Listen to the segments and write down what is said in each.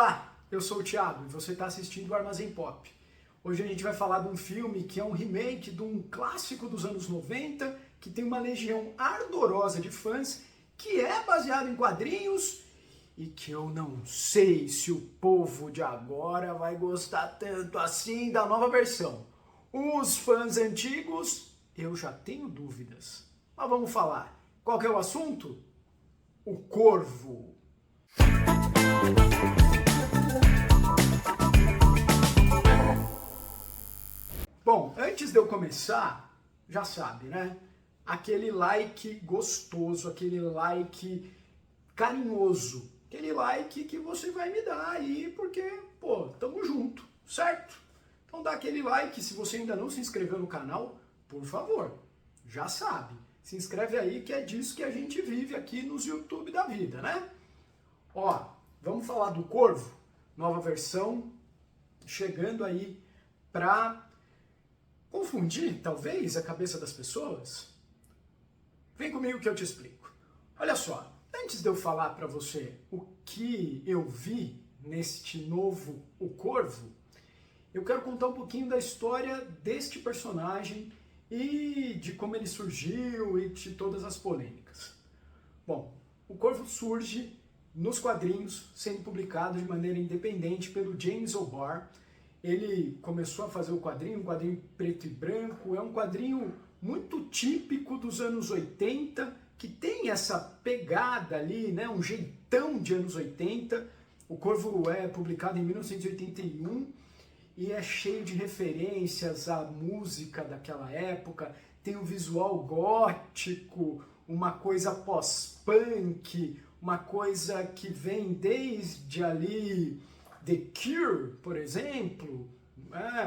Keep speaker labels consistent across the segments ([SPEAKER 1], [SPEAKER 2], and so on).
[SPEAKER 1] Olá, eu sou o Thiago e você está assistindo o Armazém Pop. Hoje a gente vai falar de um filme que é um remake de um clássico dos anos 90, que tem uma legião ardorosa de fãs, que é baseado em quadrinhos e que eu não sei se o povo de agora vai gostar tanto assim da nova versão. Os fãs antigos, eu já tenho dúvidas. Mas vamos falar. Qual que é o assunto? O Corvo. Bom, antes de eu começar, já sabe, né? Aquele like gostoso, aquele like carinhoso, aquele like que você vai me dar aí porque, pô, tamo junto, certo? Então dá aquele like, se você ainda não se inscreveu no canal, por favor, já sabe. Se inscreve aí que é disso que a gente vive aqui nos YouTube da vida, né? Ó, vamos falar do Corvo, nova versão, chegando aí pra confundir, talvez, a cabeça das pessoas? Vem comigo que eu te explico. Olha só, antes de eu falar para você o que eu vi neste novo O Corvo, eu quero contar um pouquinho da história deste personagem e de como ele surgiu e de todas as polêmicas. Bom, O Corvo surge nos quadrinhos, sendo publicado de maneira independente pelo James O'Barr. Ele começou a fazer o quadrinho, um quadrinho preto e branco, é um quadrinho muito típico dos anos 80, que tem essa pegada ali, né, um jeitão de anos 80. O Corvo é publicado em 1981 e é cheio de referências à música daquela época, tem um visual gótico, uma coisa pós-punk, uma coisa que vem desde ali The Cure, por exemplo,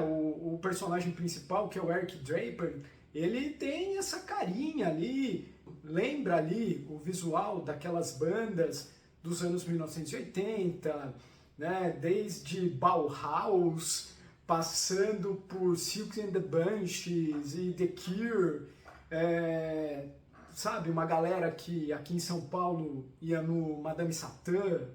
[SPEAKER 1] o personagem principal, que é o Eric Draper, ele tem essa carinha ali, lembra ali o visual daquelas bandas dos anos 1980, né, desde Bauhaus, passando por Silk and the Bunches e The Cure, sabe, uma galera que aqui em São Paulo ia no Madame Satã,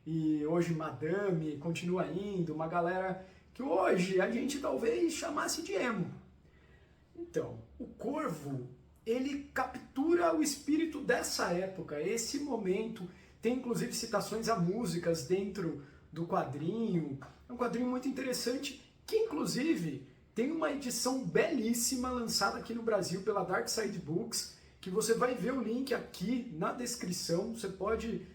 [SPEAKER 1] e hoje Madame continua indo, uma galera que hoje a gente talvez chamasse de emo. Então, o Corvo, ele captura o espírito dessa época, esse momento, tem inclusive citações a músicas dentro do quadrinho, é um quadrinho muito interessante, que inclusive tem uma edição belíssima lançada aqui no Brasil pela Dark Side Books, que você vai ver o link aqui na descrição, você pode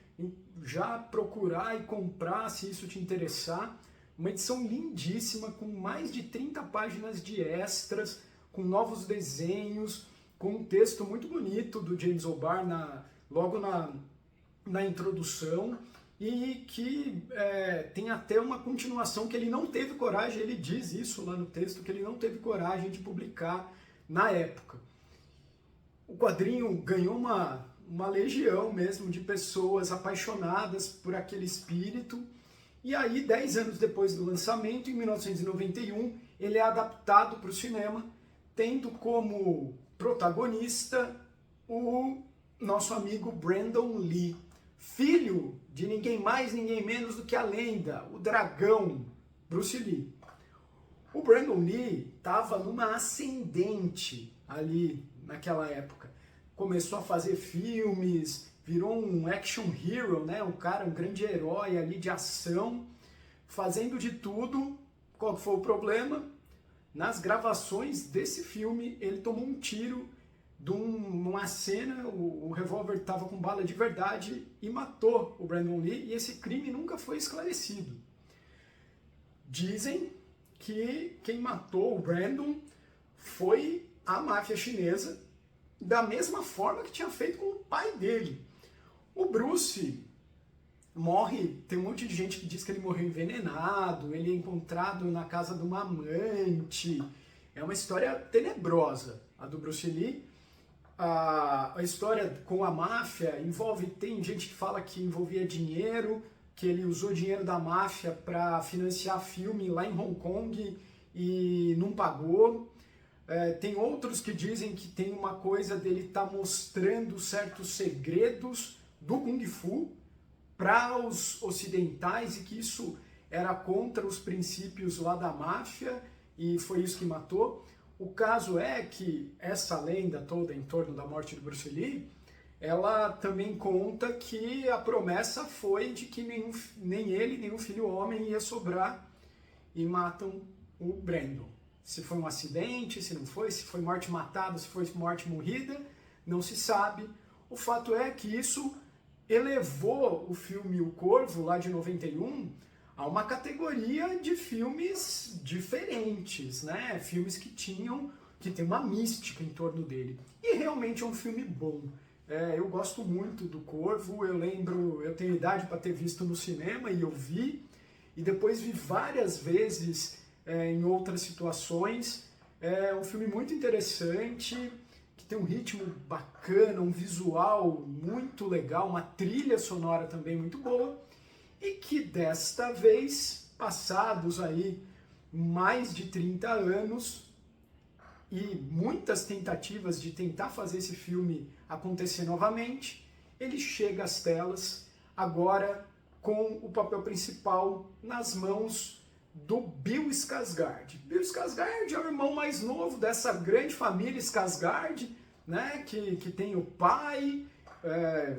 [SPEAKER 1] já procurar e comprar se isso te interessar. Uma edição lindíssima, com mais de 30 páginas de extras, com novos desenhos, com um texto muito bonito do James O'Barr logo na introdução, e que tem até uma continuação que ele não teve coragem, ele diz isso lá no texto, que ele não teve coragem de publicar na época. O quadrinho ganhou uma legião mesmo de pessoas apaixonadas por aquele espírito. E aí, 10 anos depois do lançamento, em 1991, ele é adaptado para o cinema, tendo como protagonista o nosso amigo Brandon Lee, filho de ninguém mais, ninguém menos do que a lenda, o dragão Bruce Lee. O Brandon Lee estava numa ascendente ali naquela época. Começou a fazer filmes, virou um action hero, né? Um grande herói ali de ação, fazendo de tudo. Qual foi o problema? Nas gravações desse filme, ele tomou um tiro numa cena, o revólver estava com bala de verdade e matou o Brandon Lee, e esse crime nunca foi esclarecido. Dizem que quem matou o Brandon foi a máfia chinesa, da mesma forma que tinha feito com o pai dele. O Bruce morre, tem um monte de gente que diz que ele morreu envenenado, ele é encontrado na casa de uma amante. É uma história tenebrosa, a do Bruce Lee. A história com a máfia tem gente que fala que envolvia dinheiro, que ele usou dinheiro da máfia para financiar filme lá em Hong Kong e não pagou. Tem outros que dizem que tem uma coisa dele estar mostrando certos segredos do Kung Fu para os ocidentais e que isso era contra os princípios lá da máfia e foi isso que matou. O caso é que essa lenda toda em torno da morte do Bruce Lee, ela também conta que a promessa foi de que nem ele, nem o filho homem ia sobrar e matam o Brandon. Se foi um acidente, se não foi, se foi morte matada, se foi morte morrida, não se sabe. O fato é que isso elevou o filme O Corvo, lá de 91, a uma categoria de filmes diferentes, né? Filmes que tem uma mística em torno dele. E realmente é um filme bom. Eu gosto muito do Corvo, eu tenho idade para ter visto no cinema e eu vi, e depois vi várias vezes em outras situações. É um filme muito interessante, que tem um ritmo bacana, um visual muito legal, uma trilha sonora também muito boa, e que desta vez, passados aí mais de 30 anos, e muitas tentativas de tentar fazer esse filme acontecer novamente, ele chega às telas agora com o papel principal nas mãos do Bill Skarsgård. Bill Skarsgård é o irmão mais novo dessa grande família Skarsgård, né, que tem o pai,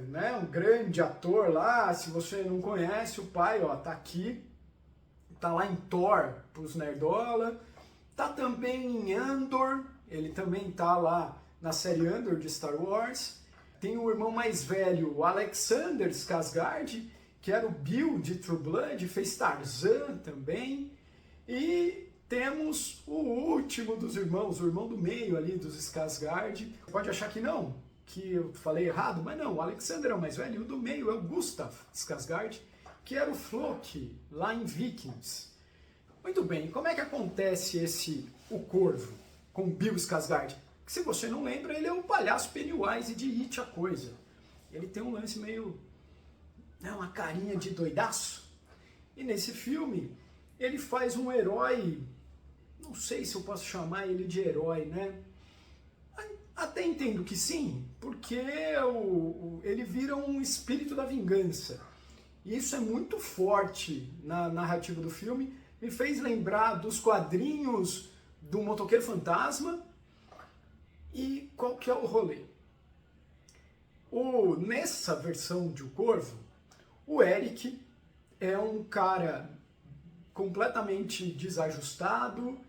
[SPEAKER 1] né, um grande ator lá. Se você não conhece o pai, ó, tá aqui, tá lá em Thor, pros nerdola. Tá também em Andor, ele também tá lá na série Andor de Star Wars. Tem o irmão mais velho, o Alexander Skarsgård, que era o Bill de True Blood, fez Tarzan também. E temos o último dos irmãos, o irmão do meio ali dos Skarsgård. Você pode achar que não, que eu falei errado, mas não, o Alexander é o mais velho e o do meio é o Gustav Skarsgård, que era o Floki lá em Vikings. Muito bem, como é que acontece O Corvo com Bill Skarsgård? Que, se você não lembra, ele é o palhaço Pennywise de It, a Coisa. Ele tem um lance meio, né, uma carinha de doidaço. E nesse filme, ele faz um herói, não sei se eu posso chamar ele de herói, né? Até entendo que sim, porque ele vira um espírito da vingança. E isso é muito forte na narrativa do filme. Me fez lembrar dos quadrinhos do Motoqueiro Fantasma. E qual que é o rolê? Nessa versão de O Corvo, o Eric é um cara completamente desajustado,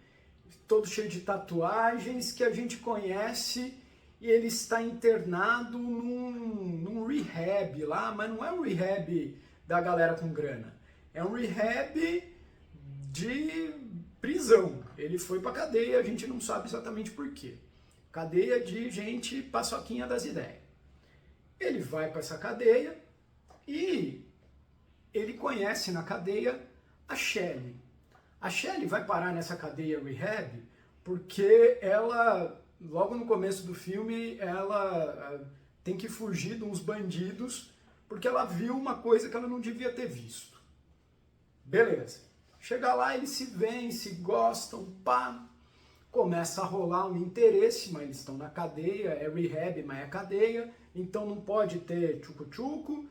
[SPEAKER 1] todo cheio de tatuagens, que a gente conhece, e ele está internado num rehab lá, mas não é um rehab da galera com grana. É um rehab de prisão. Ele foi pra cadeia, a gente não sabe exatamente por quê. Cadeia de gente paçoquinha das ideias. Ele vai para essa cadeia e ele conhece na cadeia a Shelley. A Shelley vai parar nessa cadeia rehab porque ela, logo no começo do filme, ela tem que fugir de uns bandidos porque ela viu uma coisa que ela não devia ter visto. Beleza. Chega lá, eles se veem, se gostam, pá, começa a rolar um interesse, mas eles estão na cadeia, é rehab, mas é cadeia, então não pode ter tchucu-tchucu,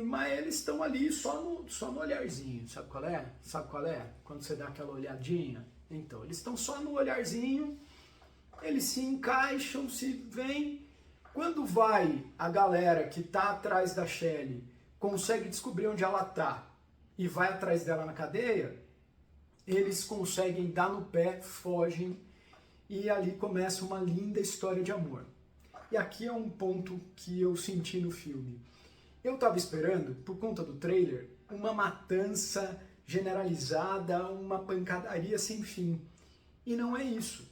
[SPEAKER 1] mas eles estão ali só no olharzinho, sabe qual é? Sabe qual é? Quando você dá aquela olhadinha? Então, eles estão só no olharzinho, eles se encaixam, se veem. Quando vai a galera que está atrás da Shelley, consegue descobrir onde ela está, e vai atrás dela na cadeia, eles conseguem dar no pé, fogem, e ali começa uma linda história de amor. E aqui é um ponto que eu senti no filme. Eu estava esperando, por conta do trailer, uma matança generalizada, uma pancadaria sem fim. E não é isso.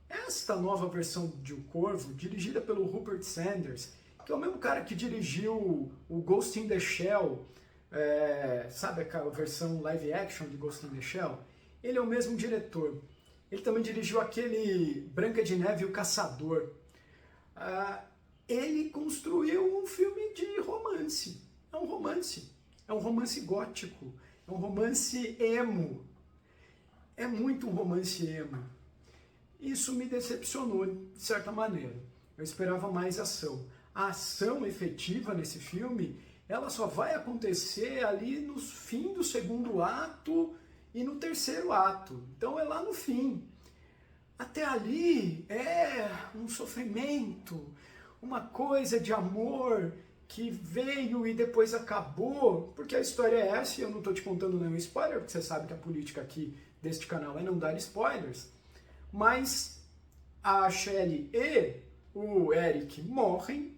[SPEAKER 1] Esta nova versão de O Corvo, dirigida pelo Rupert Sanders, que é o mesmo cara que dirigiu o Ghost in the Shell, sabe aquela versão live action de Ghost in the Shell? Ele é o mesmo diretor. Ele também dirigiu aquele Branca de Neve e o Caçador. Ele construiu um filme de romance. É um romance. É um romance gótico. É um romance emo. É muito um romance emo. Isso me decepcionou, de certa maneira. Eu esperava mais ação. A ação efetiva nesse filme ela só vai acontecer ali no fim do segundo ato e no terceiro ato. Então é lá no fim. Até ali é um sofrimento, uma coisa de amor que veio e depois acabou, porque a história é essa, e eu não estou te contando nenhum spoiler, porque você sabe que a política aqui deste canal é não dar spoilers, mas a Shelley e o Eric morrem,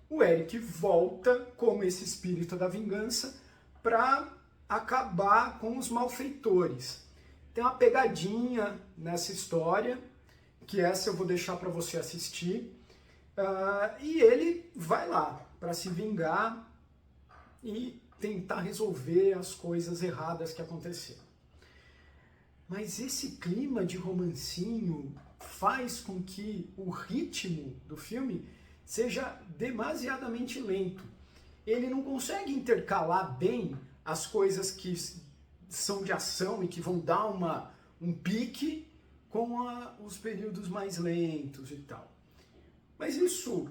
[SPEAKER 1] o Eric volta como esse espírito da vingança para acabar com os malfeitores. Tem uma pegadinha nessa história, que essa eu vou deixar para você assistir, e ele vai lá para se vingar e tentar resolver as coisas erradas que aconteceram. Mas esse clima de romancinho faz com que o ritmo do filme seja demasiadamente lento. Ele não consegue intercalar bem as coisas que são de ação e que vão dar um pique com os períodos mais lentos e tal. Mas isso,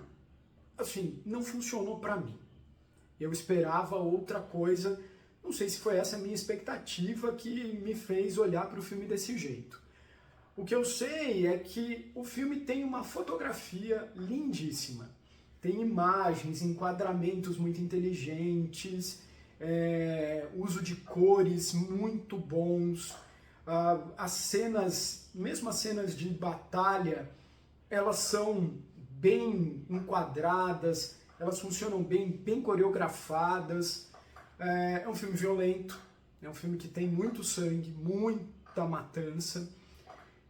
[SPEAKER 1] assim, não funcionou para mim. Eu esperava outra coisa, não sei se foi essa a minha expectativa que me fez olhar para o filme desse jeito. O que eu sei é que o filme tem uma fotografia lindíssima. Tem imagens, enquadramentos muito inteligentes, uso de cores muito bons. As cenas, mesmo as cenas de batalha, elas são bem enquadradas, elas funcionam bem coreografadas. É um filme violento, é um filme que tem muito sangue, muita matança,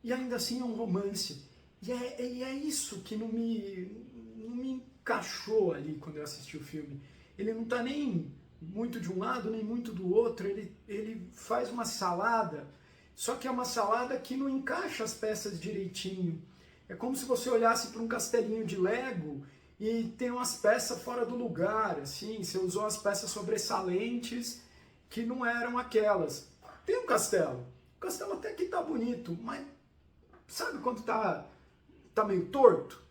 [SPEAKER 1] e ainda assim é um romance. E é isso que não me encaixou ali quando eu assisti o filme. Ele não está nem muito de um lado, nem muito do outro, ele faz uma salada, só que é uma salada que não encaixa as peças direitinho. É como se você olhasse para um castelinho de Lego e tem umas peças fora do lugar, assim, você usou as peças sobressalentes que não eram aquelas. Tem um castelo, o castelo até que tá bonito, mas sabe quando tá meio torto?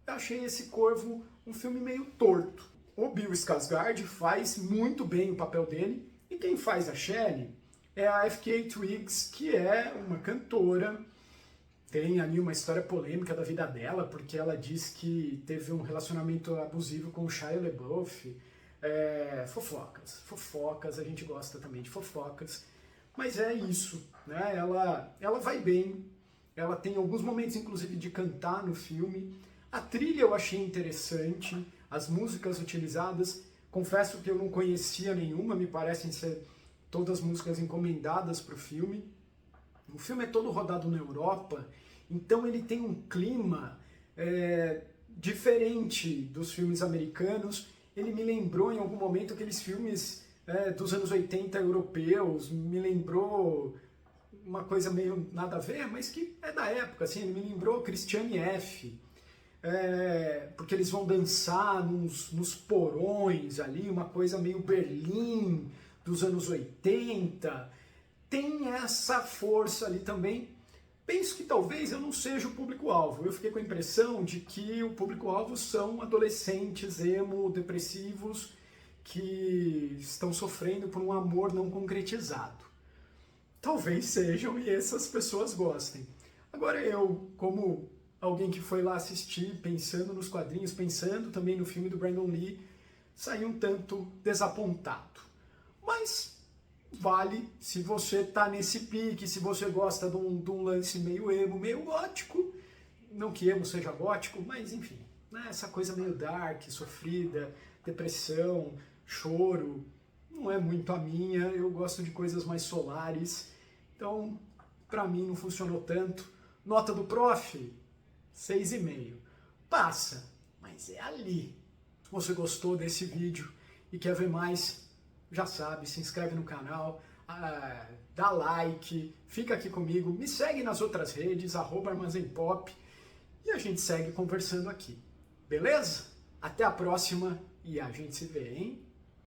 [SPEAKER 1] Eu achei esse Corvo um filme meio torto. O Bill Skarsgård faz muito bem o papel dele, e quem faz a Shelley é a F.K. Twigs, que é uma cantora. Tem ali uma história polêmica da vida dela, porque ela diz que teve um relacionamento abusivo com o Shia LaBeouf. Fofocas, a gente gosta também de fofocas. Mas é isso, né? Ela vai bem, ela tem alguns momentos, inclusive, de cantar no filme. A trilha eu achei interessante, as músicas utilizadas, confesso que eu não conhecia nenhuma, me parecem ser todas músicas encomendadas para o filme. O filme é todo rodado na Europa, então ele tem um clima diferente dos filmes americanos. Ele me lembrou em algum momento aqueles filmes dos anos 80 europeus, me lembrou uma coisa meio nada a ver, mas que é da época, assim, ele me lembrou Christiane F., porque eles vão dançar nos porões ali, uma coisa meio Berlim dos anos 80, tem essa força ali também. Penso que talvez eu não seja o público-alvo, eu fiquei com a impressão de que o público-alvo são adolescentes emo, depressivos, que estão sofrendo por um amor não concretizado. Talvez sejam e essas pessoas gostem. Agora eu, como alguém que foi lá assistir, pensando nos quadrinhos, pensando também no filme do Brandon Lee, saí um tanto desapontado. Mas vale, se você tá nesse pique, se você gosta de um lance meio emo, meio gótico, não que emo seja gótico, mas enfim, né, essa coisa meio dark, sofrida, depressão, choro, não é muito a minha, eu gosto de coisas mais solares, então pra mim não funcionou tanto. Nota do prof, 6,5. Passa, mas é ali. Se você gostou desse vídeo e quer ver mais, já sabe, se inscreve no canal, dá like, fica aqui comigo, me segue nas outras redes, @armazenpop, e a gente segue conversando aqui. Beleza? Até a próxima e a gente se vê, hein?